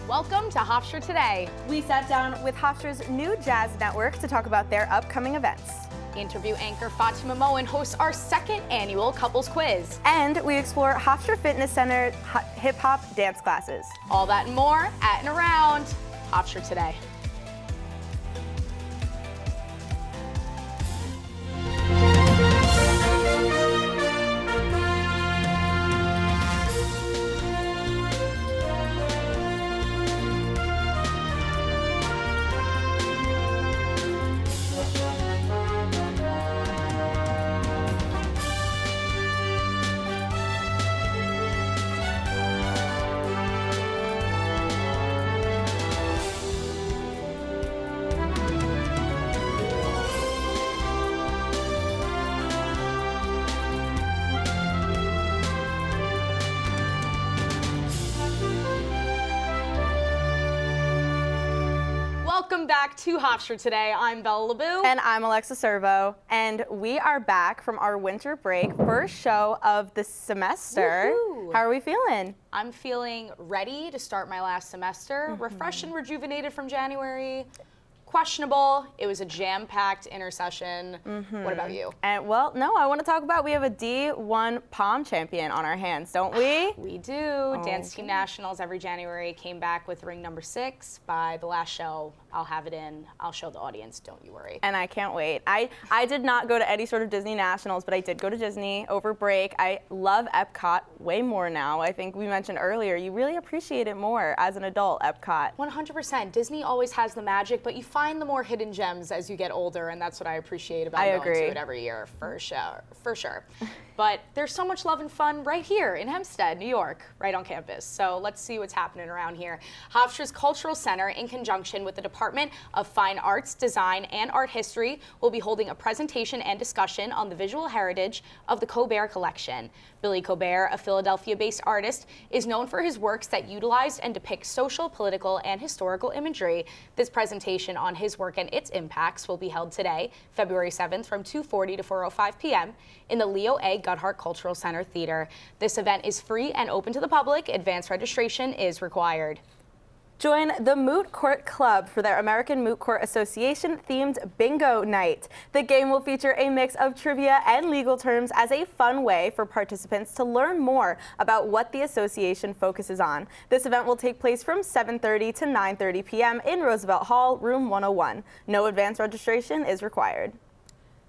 Welcome to Hofstra Today. We sat down with Hofstra's new jazz network to talk about their upcoming events. Interview anchor Fatima Moen hosts our second annual couples quiz. And we explore Hofstra Fitness Center hip-hop dance classes. All that and more at and around Hofstra Today. Welcome back to Hofstra Today. I'm Bella LeBou. And I'm Alexa Servo. And we are back from our winter break, first show of the semester. Woohoo. How are we feeling? I'm feeling ready to start my last semester, refreshed and rejuvenated from January. Questionable. It was a jam-packed intersession. What about you? And well, no, I want to talk about we have a D1 Pom champion on our hands, don't we? We do. Dance Team Nationals every January came back with ring number 6. By the last show, I'll have it in. I'll show the audience, don't you worry. And I can't wait. I did not go to any sort of Disney Nationals, but I did go to Disney over break. I love Epcot way more now. I think we mentioned earlier, you really appreciate it more as an adult, Epcot. 100%. Disney always has the magic, but you find the more hidden gems as you get older, and that's what I appreciate about going to it every year, for sure. But there's so much love and fun right here in Hempstead, New York, right on campus. So let's see what's happening around here. Hofstra's Cultural Center, in conjunction with the Department of Fine Arts, Design, and Art History, will be holding a presentation and discussion on the visual heritage of the Colbert Collection. Billy Colbert, a Philadelphia-based artist, is known for his works that utilize and depict social, political, and historical imagery. This presentation on his work and its impacts will be held today, February 7th, from 2:40 to 4:05 p.m. in the Leo A. Goodhart Cultural Center Theater. This event is free and open to the public. Advanced registration is required. Join the Moot Court Club for their American Moot Court Association themed bingo night. The game will feature a mix of trivia and legal terms as a fun way for participants to learn more about what the association focuses on. This event will take place from 7:30 to 9:30 p.m. in Roosevelt Hall, room 101. No advance registration is required.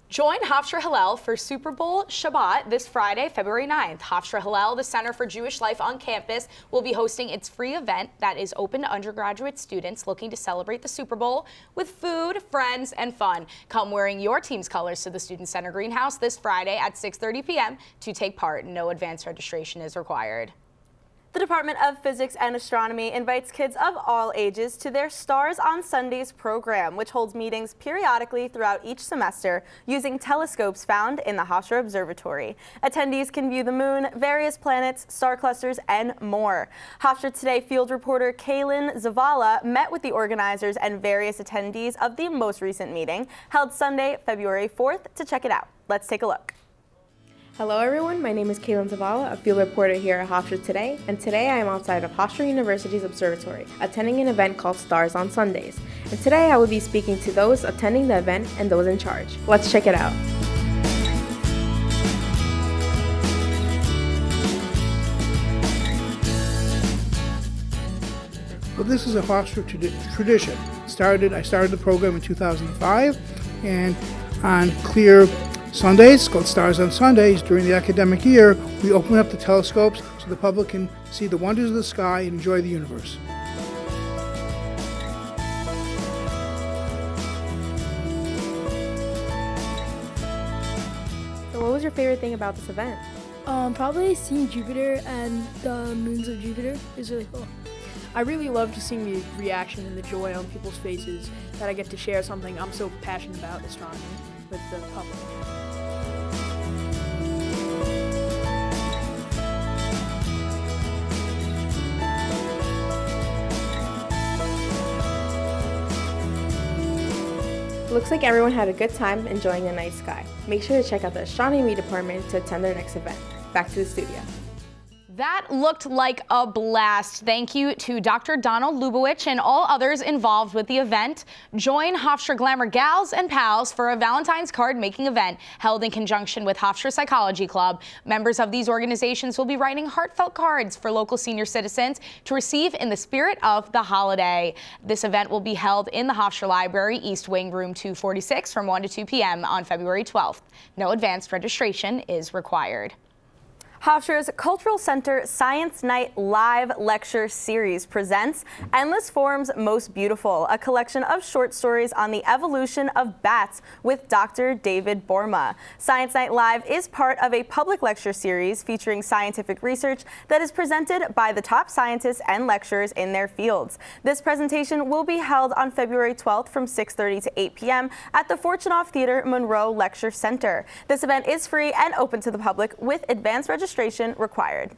Join Hofstra Hillel for Super Bowl Shabbat this Friday, February 9th. Hofstra Hillel, the Center for Jewish Life on campus, will be hosting its free event that is open to undergraduate students looking to celebrate the Super Bowl with food, friends, and fun. Come wearing your team's colors to the Student Center Greenhouse this Friday at 6:30 p.m. to take part. No advance registration is required. The Department of Physics and Astronomy invites kids of all ages to their Stars on Sundays program, which holds meetings periodically throughout each semester using telescopes found in the Hofstra Observatory. Attendees can view the moon, various planets, star clusters, and more. Hofstra Today field reporter Kaylin Zavala met with the organizers and various attendees of the most recent meeting, held Sunday, February 4th, to check it out. Let's take a look. Hello everyone, my name is Kaylin Zavala, a field reporter here at Hofstra Today, and today I am outside of Hofstra University's observatory, attending an event called Stars on Sundays. And today I will be speaking to those attending the event and those in charge. Let's check it out. Well, this is a Hofstra tradition. I started the program in 2005, and on clear Sundays, called Stars on Sundays, during the academic year, we open up the telescopes so the public can see the wonders of the sky and enjoy the universe. So what was your favorite thing about this event? Probably seeing Jupiter and the moons of Jupiter is really cool. I really loved seeing the reaction and the joy on people's faces that I get to share something I'm so passionate about, astronomy, with the public. Looks like everyone had a good time enjoying the night sky. Make sure to check out the astronomy department to attend their next event. Back to the studio. That looked like a blast. Thank you to Dr. Donald Lubowich and all others involved with the event. Join Hofstra Glamour Gals and Pals for a Valentine's card making event held in conjunction with Hofstra Psychology Club. Members of these organizations will be writing heartfelt cards for local senior citizens to receive in the spirit of the holiday. This event will be held in the Hofstra Library, East Wing, Room 246 from 1 to 2 p.m. on February 12th. No advanced registration is required. Hofstra's Cultural Center Science Night Live Lecture Series presents Endless Forms Most Beautiful, a collection of short stories on the evolution of bats with Dr. David Borma. Science Night Live is part of a public lecture series featuring scientific research that is presented by the top scientists and lecturers in their fields. This presentation will be held on February 12th from 6:30 to 8 p.m. at the Fortunoff Theater Monroe Lecture Center. This event is free and open to the public with advanced registration required.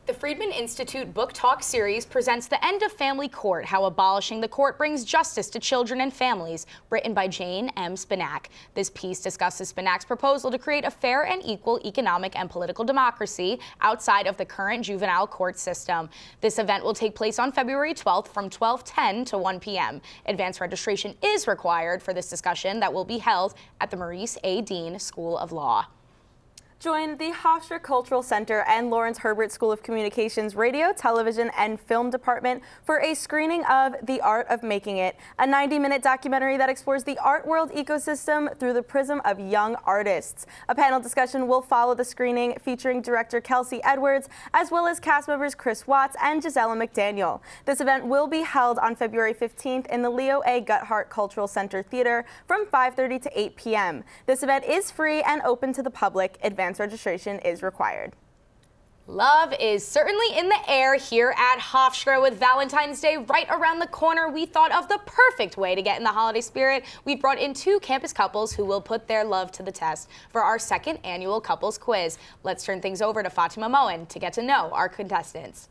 The Friedman Institute Book Talk series presents The End of Family Court, How Abolishing the Court Brings Justice to Children and Families, written by Jane M. Spinack. This piece discusses Spinack's proposal to create a fair and equal economic and political democracy outside of the current juvenile court system. This event will take place on February 12th from 12:10 to 1 p.m. Advanced registration is required for this discussion that will be held at the Maurice A. Dean School of Law. Join the Hofstra Cultural Center and Lawrence Herbert School of Communications Radio, Television, and Film Department for a screening of The Art of Making It, a 90-minute documentary that explores the art world ecosystem through the prism of young artists. A panel discussion will follow the screening featuring director Kelsey Edwards, as well as cast members Chris Watts and Gisela McDaniel. This event will be held on February 15th in the Leo A. Guthart Cultural Center Theater from 5:30 to 8 p.m. This event is free and open to the public. Advanced registration is required. Love is certainly in the air here at Hofstra. With Valentine's Day right around the corner, we thought of the perfect way to get in the holiday spirit. We've brought in two campus couples who will put their love to the test for our second annual couples quiz. Let's turn things over to Fatima Moen to get to know our contestants.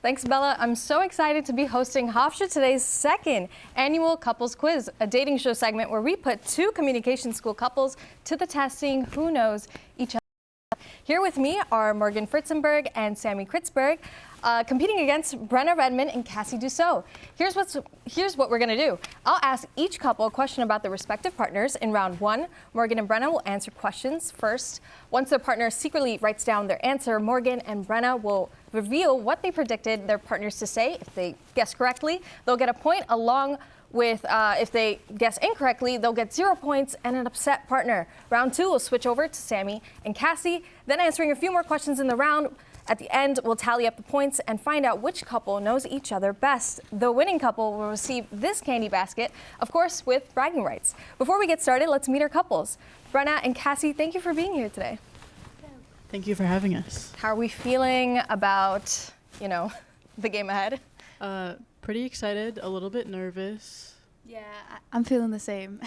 Thanks, Bella. I'm so excited to be hosting Hofstra Today's second annual Couples Quiz, a dating show segment where we put two communication school couples to the testing who knows each other. Here with me are Morgan Fritzenberg and Sammy Kritzberg, competing against Brenna Redmond and Cassie Dussault. Here's what we're gonna do. I'll ask each couple a question about their respective partners. In round one, Morgan and Brenna will answer questions first. Once their partner secretly writes down their answer, Morgan and Brenna will reveal what they predicted their partners to say. If they guess correctly, they'll get a point, along with if they guess incorrectly, they'll get 0 points and an upset partner. Round two will switch over to Sammy and Cassie, then answering a few more questions in the round. At the end, we'll tally up the points and find out which couple knows each other best. The winning couple will receive this candy basket, of course, with bragging rights. Before we get started, let's meet our couples. Brenna and Cassie, thank you for being here today. Thank you for having us. How are we feeling about, the game ahead? Pretty excited, a little bit nervous. Yeah, I'm feeling the same.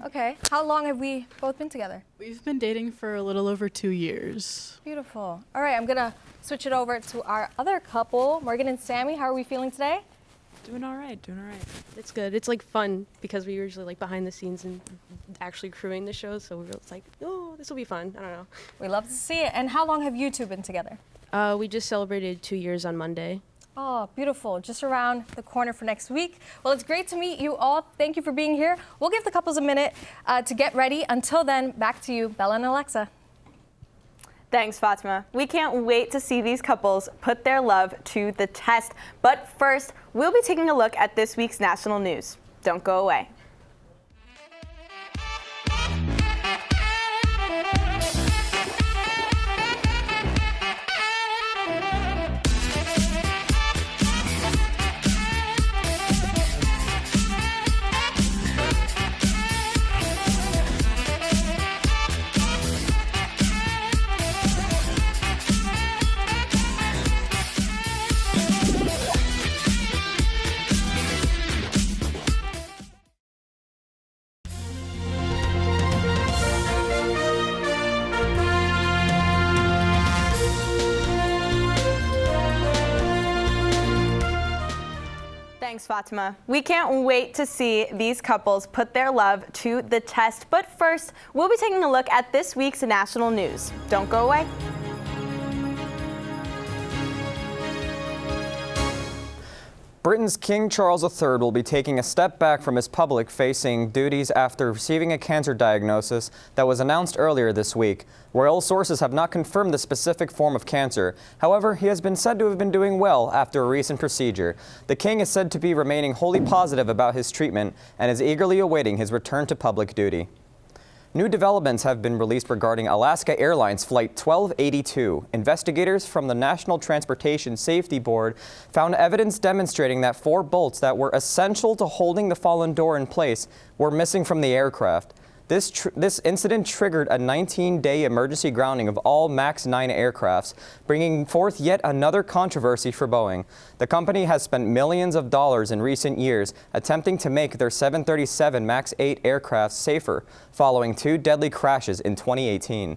Okay. How long have we both been together? We've been dating for a little over 2 years. Beautiful. All right, I'm gonna switch it over to our other couple, Morgan and Sammy. How are we feeling today? Doing all right. It's good. It's like fun because we usually like behind the scenes and actually crewing the show, so it's like, oh, this will be fun. I don't know. We love to see it. And how long have you two been together? We just celebrated 2 years on Monday. Oh, beautiful. Just around the corner for next week. Well, it's great to meet you all. Thank you for being here. We'll give the couples a minute to get ready. Until then, back to you, Bella and Alexa. Thanks, Fatima. We can't wait to see these couples put their love to the test. But first, we'll be taking a look at this week's national news. Don't go away. Thanks, Fatima. We can't wait to see these couples put their love to the test. But first, we'll be taking a look at this week's national news. Don't go away. Britain's King Charles III will be taking a step back from his public-facing duties after receiving a cancer diagnosis that was announced earlier this week. Royal sources have not confirmed the specific form of cancer. However, he has been said to have been doing well after a recent procedure. The king is said to be remaining wholly positive about his treatment and is eagerly awaiting his return to public duty. New developments have been released regarding Alaska Airlines Flight 1282. Investigators from the National Transportation Safety Board found evidence demonstrating that 4 bolts that were essential to holding the fallen door in place were missing from the aircraft. This incident triggered a 19-day emergency grounding of all MAX 9 aircrafts, bringing forth yet another controversy for Boeing. The company has spent millions of dollars in recent years attempting to make their 737 MAX 8 aircraft safer, following 2 deadly crashes in 2018.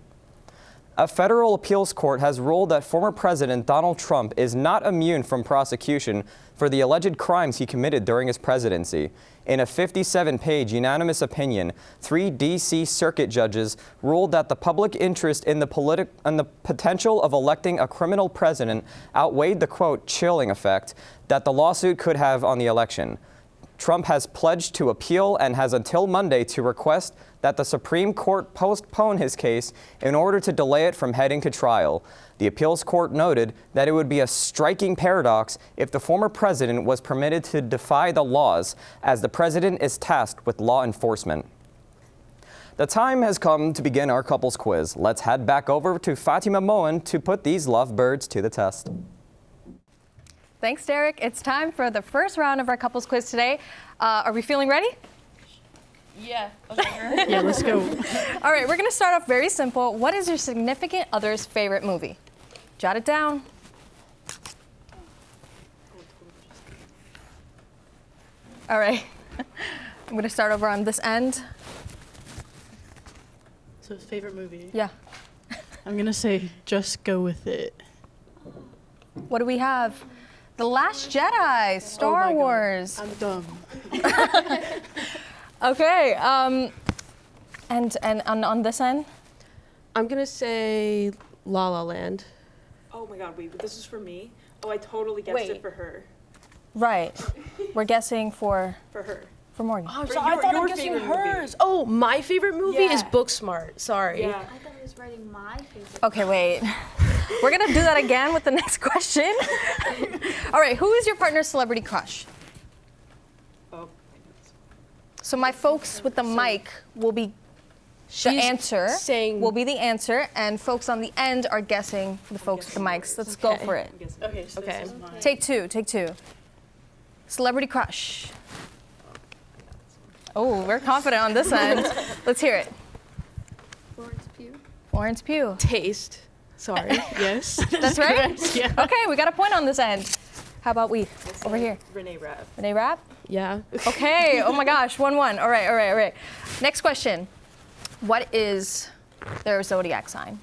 A federal appeals court has ruled that former President Donald Trump is not immune from prosecution for the alleged crimes he committed during his presidency. In a 57-page unanimous opinion, 3 D.C. circuit judges ruled that the public interest in the potential of electing a criminal president outweighed the, quote, chilling effect that the lawsuit could have on the election. Trump has pledged to appeal and has until Monday to request that the Supreme Court postpone his case in order to delay it from heading to trial. The appeals court noted that it would be a striking paradox if the former president was permitted to defy the laws, as the president is tasked with law enforcement. The time has come to begin our couples quiz. Let's head back over to Fatima Moen to put these lovebirds to the test. Thanks, Derek. It's time for the first round of our couples quiz today. Are we feeling ready? Yeah. Yeah, let's go. All right, we're going to start off very simple. What is your significant other's favorite movie? Jot it down. All right. I'm going to start over on this end. So, favorite movie? Yeah. I'm going to say Just Go With It. What do we have? The Last Jedi, Star Wars. I'm dumb. Okay, and on this end? I'm gonna say La La Land. Oh my God, wait, but this is for me? Oh, I totally guessed it for her. Right. We're guessing for her. For Morgan. Oh, so I thought I'm guessing hers. Oh, my favorite movie is Booksmart. Sorry. Yeah. I thought I was writing my favorite. Okay, wait. We're gonna do that again with the next question. All right, who is your partner's celebrity crush? Oh. So my folks with the mic will be the answer. Will be the answer, and folks on the end are guessing for the folks with the mics. Let's go for it. Okay. So okay. This is mine. Take two. Celebrity crush. Oh, we're confident on this end. Let's hear it. Florence Pugh. Florence Pugh. Taste. Sorry. Yes. That's right? Correct, yeah. Okay, we got a point on this end. How about we? Over here. Renee Rapp. Renee Rapp? Yeah. Okay, oh my gosh, 1-1. All right. Next question. What is their zodiac sign?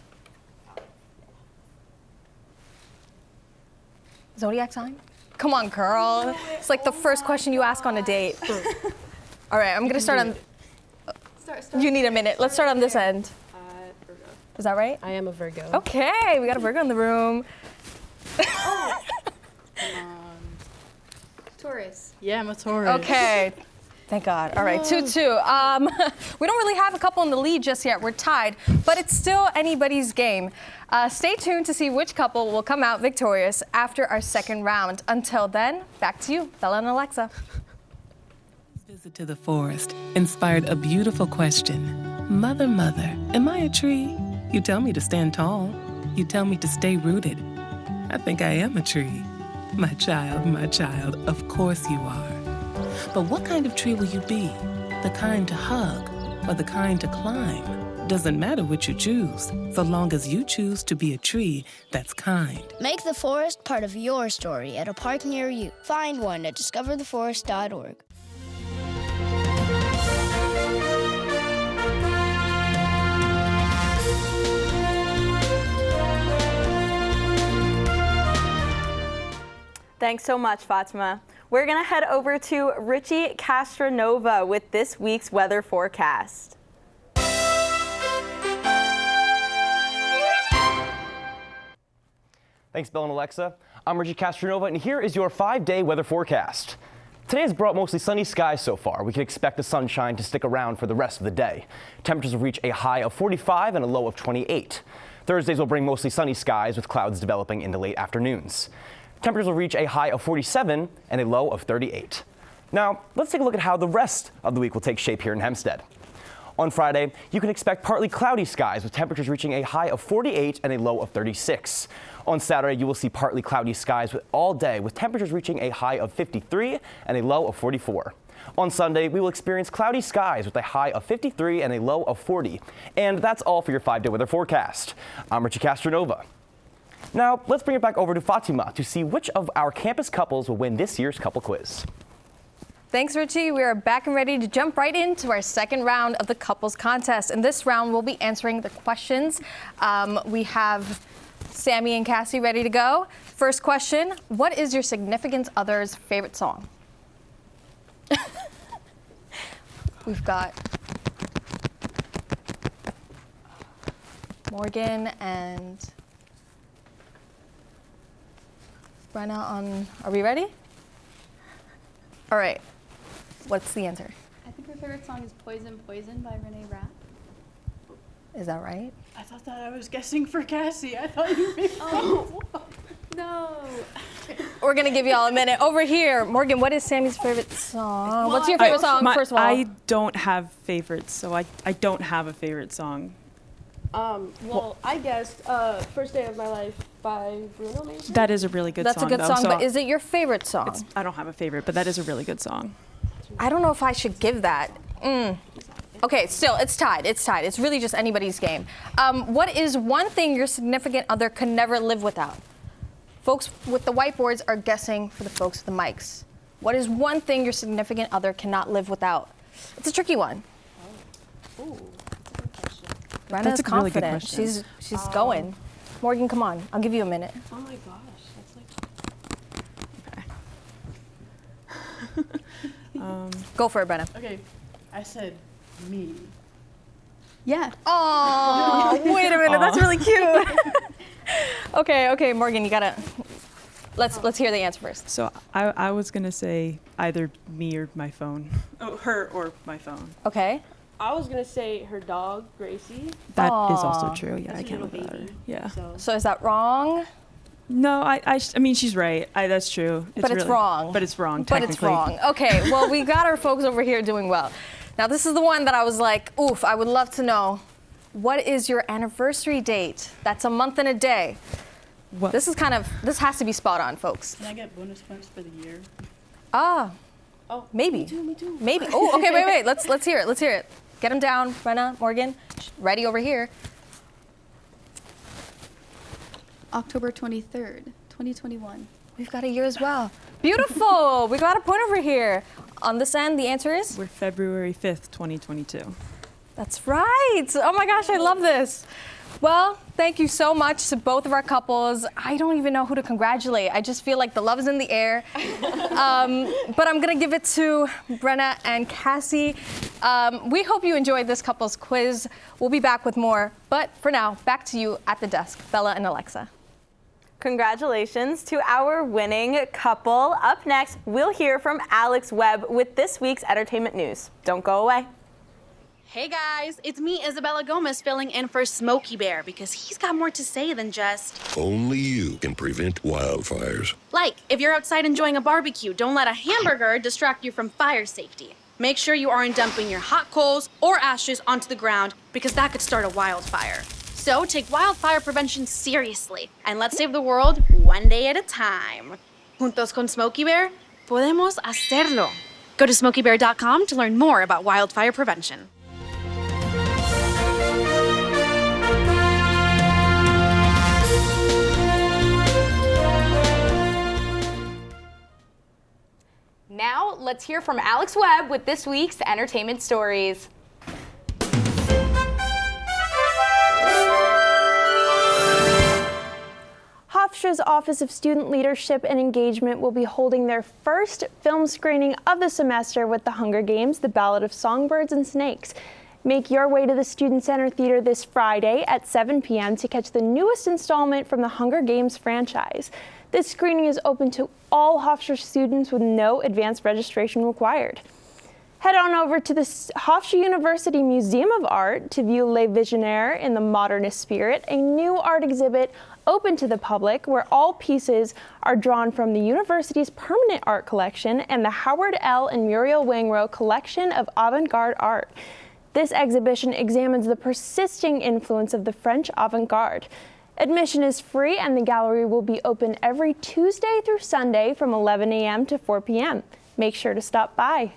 Zodiac sign? Come on, girl. It's like the first question you ask on a date. All right, I'm gonna start on. You need a minute. Let's start on this end. Virgo. Is that right? I am a Virgo. Okay, we got a Virgo in the room. Taurus. Yeah, I'm a Taurus. Okay. Thank God. All right, 2-2. We don't really have a couple in the lead just yet. We're tied, but it's still anybody's game. Stay tuned to see which couple will come out victorious after our second round. Until then, back to you, Bella and Alexa. Visit to the forest inspired a beautiful question. Mother, mother, am I a tree? You tell me to stand tall. You tell me to stay rooted. I think I am a tree. My child, of course you are. But what kind of tree will you be? The kind to hug or the kind to climb? Doesn't matter which you choose, so long as you choose to be a tree that's kind. Make the forest part of your story at a park near you. Find one at discovertheforest.org. Thanks so much, Fatima. We're going to head over to Richie Castronova with this week's weather forecast. Thanks, Bill and Alexa. I'm Richie Castronova, and here is your 5-day weather forecast. Today has brought mostly sunny skies so far. We can expect the sunshine to stick around for the rest of the day. Temperatures will reach a high of 45 and a low of 28. Thursdays will bring mostly sunny skies with clouds developing in the late afternoons. Temperatures will reach a high of 47 and a low of 38. Now, let's take a look at how the rest of the week will take shape here in Hempstead. On Friday, you can expect partly cloudy skies with temperatures reaching a high of 48 and a low of 36. On Saturday, you will see partly cloudy skies all day with temperatures reaching a high of 53 and a low of 44. On Sunday, we will experience cloudy skies with a high of 53 and a low of 40. And that's all for your 5-day weather forecast. I'm Richie Castronova. Now, let's bring it back over to Fatima to see which of our campus couples will win this year's couple quiz. Thanks, Richie. We are back and ready to jump right into our second round of the couples contest. In this round, we'll be answering the questions. We have Sammy and Cassie ready to go. First question, what is your significant other's favorite song? We've got Morgan and Brenna on, are we ready? All right, what's the answer? I think her favorite song is Poison Poison by Renee Rapp. Is that right? I thought that I was guessing for Cassie. I thought you were Oh, no. We're gonna give you all a minute. Over here, Morgan, what is Sammy's favorite song? What's your favorite song, first of all? I don't have favorites, so I don't have a favorite song. Well, I guessed First Day of My Life by Bruno, maybe? That is a really good That's song. a good though, song, so but is it your favorite song? I don't have a favorite, but that is a really good song. I don't know if I should give that. Okay, still, it's tied. It's tied. It's really just anybody's game. What is one thing your significant other can never live without? Folks with the whiteboards are guessing for the folks with the mics. What is one thing your significant other cannot live without? It's a tricky one. Brenna's That's a really good confident. question. She's going. Morgan, come on. I'll give you a minute. Oh my gosh, that's like. Go for it, Brenna. Okay, I said me. Yeah. Oh, wait a minute. That's really cute. Okay, Morgan, you gotta. Let's hear the answer first. So I was gonna say either me or my phone. Oh, her or my phone. Okay. I was gonna say her dog, Gracie. That is also true. Yeah, I can't live little without her. baby. Yeah. So is that wrong? No, I mean she's right. That's true. But it's wrong. But it's wrong. But it's wrong. Okay, well, we got our folks over here doing well. Now, this is the one that I was like, oof, I would love to know. What is your anniversary date? That's a month and a day. What? This has to be spot on, folks. Can I get bonus points for the year? Ah. Oh, maybe. Me too. Maybe. Oh, okay, wait. Let's hear it. Let's hear it. Get them down, Brenna, Morgan. Ready over here. October 23rd, 2021. We've got a year as well. Beautiful. We got a point over here. On this end, the answer is? We're February 5th, 2022. That's right. Oh my gosh, I love this. Well, thank you so much to both of our couples. I don't even know who to congratulate. I just feel like the love is in the air. But I'm gonna give it to Brenna and Cassie. We hope you enjoyed this couples quiz. We'll be back with more. But for now, back to you at the desk, Bella and Alexa. Congratulations to our winning couple. Up next, we'll hear from Alex Webb with this week's entertainment news. Don't go away. Hey guys, it's me, Isabella Gomez, filling in for Smokey Bear because he's got more to say than just... Only you can prevent wildfires. Like, if you're outside enjoying a barbecue, don't let a hamburger distract you from fire safety. Make sure you aren't dumping your hot coals or ashes onto the ground because that could start a wildfire. So take wildfire prevention seriously and let's save the world one day at a time. Juntos con Smokey Bear, podemos hacerlo. Go to smokeybear.com to learn more about wildfire prevention. Now, let's hear from Alex Webb with this week's entertainment stories. Hofstra's Office of Student Leadership and Engagement will be holding their first film screening of the semester with The Hunger Games, The Ballad of Songbirds and Snakes. Make your way to the Student Center Theater this Friday at 7 p.m. to catch the newest installment from the Hunger Games franchise. This screening is open to all Hofstra students with no advanced registration required. Head on over to the Hofstra University Museum of Art to view Les Visionnaires in the Modernist Spirit, a new art exhibit open to the public where all pieces are drawn from the university's permanent art collection and the Howard L. and Muriel Wangro collection of avant-garde art. This exhibition examines the persisting influence of the French avant-garde. Admission is free and the gallery will be open every Tuesday through Sunday from 11 a.m. to 4 p.m. Make sure to stop by.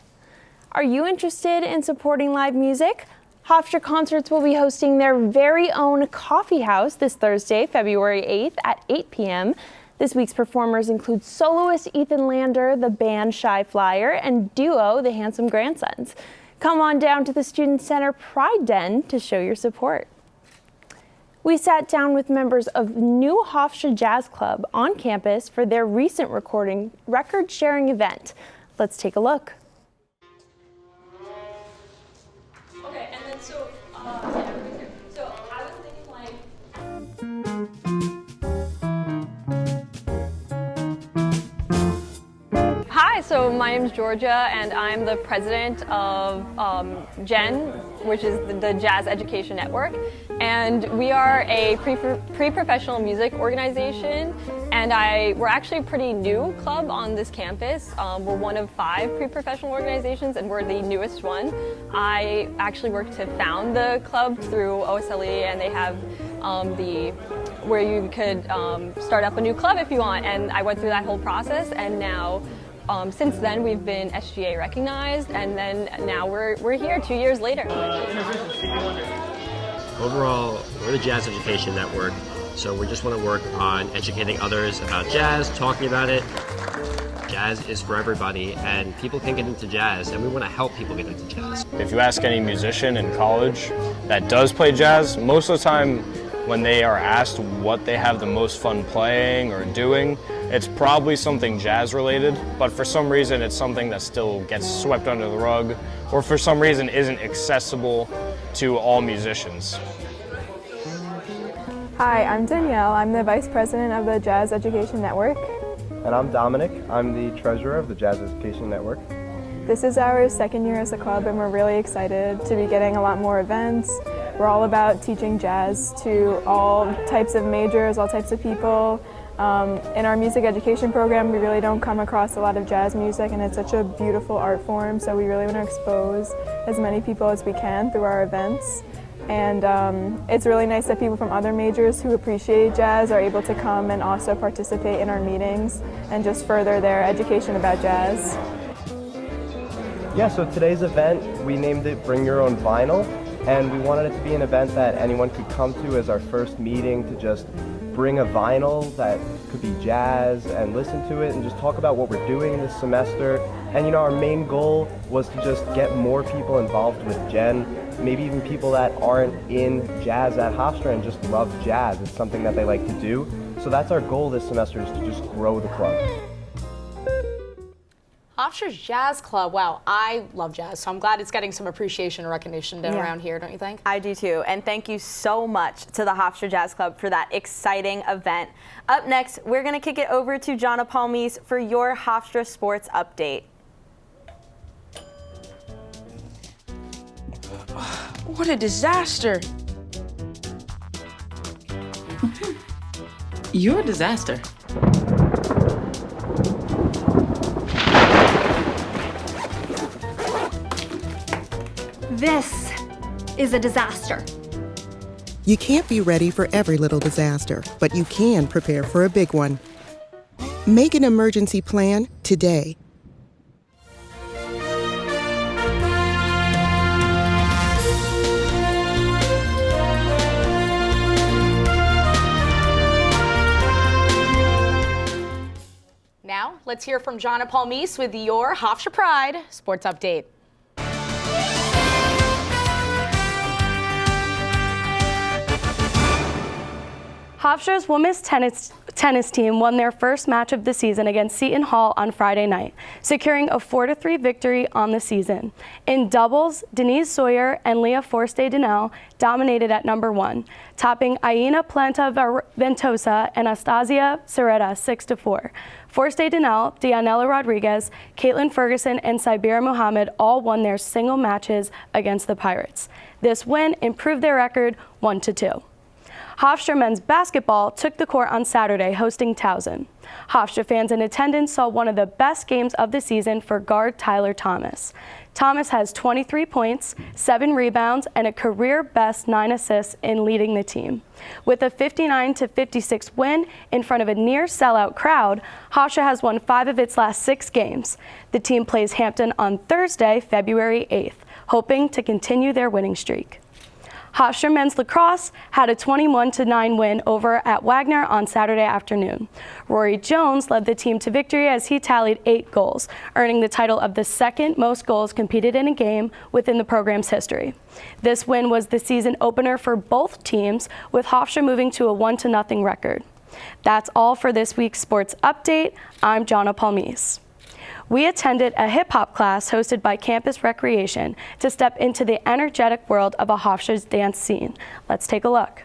Are you interested in supporting live music? Hofstra Concerts will be hosting their very own coffee house this Thursday, February 8th at 8 p.m. This week's performers include soloist Ethan Lander, the band Shy Flyer, and duo The Handsome Grandsons. Come on down to the Student Center Pride Den to show your support. We sat down with members of New Hofstra Jazz Club on campus for their recent record-sharing event. Let's take a look. Okay, and then so I was thinking like. Hi, so my name is Georgia, and I'm the president of GEN, which is the Jazz Education Network. And we are a pre-professional music organization, and we're actually a pretty new club on this campus. We're one of 5 pre-professional organizations, and we're the newest one. I actually worked to found the club through OSLE, and they have where you could start up a new club if you want, and I went through that whole process, and now since then we've been SGA recognized, and then now we're here 2 years later. Overall, we're the Jazz Education Network, so we just want to work on educating others about jazz, talking about it. Jazz is for everybody, and people can get into jazz, and we want to help people get into jazz. If you ask any musician in college that does play jazz, most of the time when they are asked what they have the most fun playing or doing, it's probably something jazz related, but for some reason it's something that still gets swept under the rug, or for some reason isn't accessible to all musicians. Hi, I'm Danielle. I'm the Vice President of the Jazz Education Network. And I'm Dominic. I'm the Treasurer of the Jazz Education Network. This is our second year as a club, and we're really excited to be getting a lot more events. We're all about teaching jazz to all types of majors, all types of people. In our music education program, we really don't come across a lot of jazz music, and it's such a beautiful art form, so we really want to expose as many people as we can through our events. And it's really nice that people from other majors who appreciate jazz are able to come and also participate in our meetings and just further their education about jazz. Yeah, so today's event, we named it Bring Your Own Vinyl, and we wanted it to be an event that anyone could come to as our first meeting to just bring a vinyl that could be jazz and listen to it and just talk about what we're doing this semester. And you know, our main goal was to just get more people involved with Gen, maybe even people that aren't in jazz at Hofstra and just love jazz. It's something that they like to do. So that's our goal this semester, is to just grow the club. Hofstra's Jazz Club. Wow, I love jazz, so I'm glad it's getting some appreciation and recognition around here, don't you think? I do too, and thank you so much to the Hofstra Jazz Club for that exciting event. Up next, we're going to kick it over to Jonna Palmise for your Hofstra Sports Update. What a disaster! You're a disaster. This is a disaster. You can't be ready for every little disaster, but you can prepare for a big one. Make an emergency plan today. Now, let's hear from Jonna Palmise with your Hofstra Pride Sports Update. Hofstra's tennis team won their first match of the season against Seton Hall on Friday night, securing a 4-3 victory on the season. In doubles, Denise Sawyer and Leah Forste-Dinell dominated at number 1, topping Aina Planta-Ventosa and Anastasia Serreta 6-4. Forste-Dinell, Dianella Rodriguez, Caitlin Ferguson, and Sybira Muhammad all won their single matches against the Pirates. This win improved their record 1-2. Hofstra men's basketball took the court on Saturday, hosting Towson. Hofstra fans in attendance saw one of the best games of the season for guard Tyler Thomas. Thomas has 23 points, 7 rebounds, and a career-best 9 assists in leading the team. With a 59-56 win in front of a near-sellout crowd, Hofstra has won 5 of its last 6 games. The team plays Hampton on Thursday, February 8th, hoping to continue their winning streak. Hofstra men's lacrosse had a 21-9 win over at Wagner on Saturday afternoon. Rory Jones led the team to victory as he tallied 8 goals, earning the title of the second most goals competed in a game within the program's history. This win was the season opener for both teams, with Hofstra moving to a 1-0 record. That's all for this week's sports update. I'm Jonna Palmise. We attended a hip-hop class hosted by Campus Recreation to step into the energetic world of a Hofstra's dance scene. Let's take a look.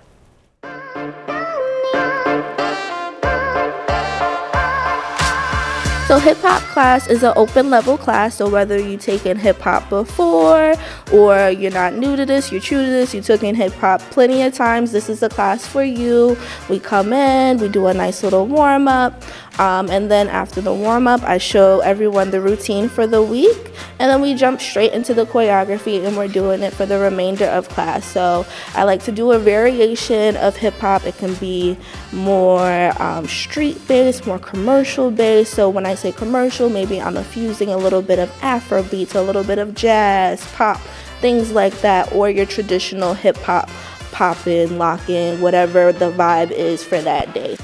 So hip hop class is an open level class, so whether you taken hip hop before or you're not new to this, you're true to this, you took in hip hop plenty of times, this is the class for you. We come in, we do a nice little warm up, and then after the warm up I show everyone the routine for the week, and then we jump straight into the choreography and we're doing it for the remainder of class. So I like to do a variation of hip hop. It can be more street based, more commercial based. So when I say commercial, maybe I'm infusing a little bit of Afro beats, a little bit of jazz, pop, things like that, or your traditional hip hop, poppin', lockin', whatever the vibe is for that day.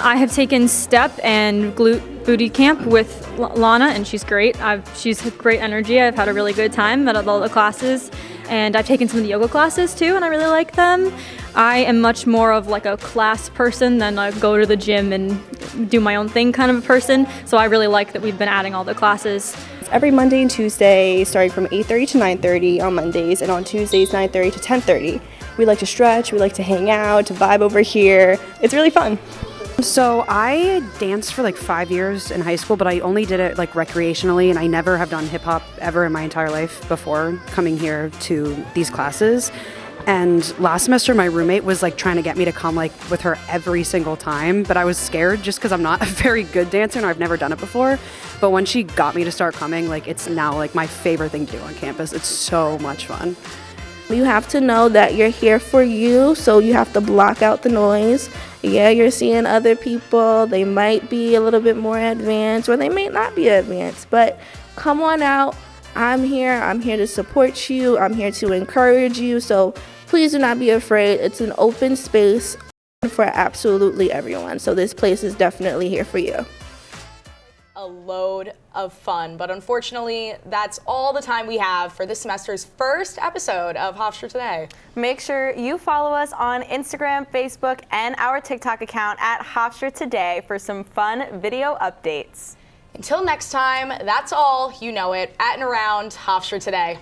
I have taken step and glute booty camp with Lana, and she's great. She's great energy. I've had a really good time at all the classes, and I've taken some of the yoga classes too, and I really like them. I am much more of like a class person than a go to the gym and do my own thing kind of a person, so I really like that we've been adding all the classes. Every Monday and Tuesday, starting from 8:30 to 9:30 on Mondays, and on Tuesdays 9:30 to 10:30. We like to stretch, we like to hang out, to vibe over here. It's really fun. So I danced for like 5 years in high school, but I only did it like recreationally, and I never have done hip hop ever in my entire life before coming here to these classes. And last semester my roommate was like trying to get me to come like with her every single time, but I was scared just because I'm not a very good dancer and I've never done it before. But when she got me to start coming, like it's now like my favorite thing to do on campus. It's so much fun. You have to know that you're here for you, so you have to block out the noise. Yeah, you're seeing other people. They might be a little bit more advanced or they may not be advanced, but come on out. I'm here to support you. I'm here to encourage you. So please do not be afraid. It's an open space for absolutely everyone. So this place is definitely here for you. A load of fun, but unfortunately, that's all the time we have for this semester's first episode of Hofstra Today. Make sure you follow us on Instagram, Facebook, and our TikTok account at Hofstra Today for some fun video updates. Until next time, that's all. You know it. At and around Hofstra Today.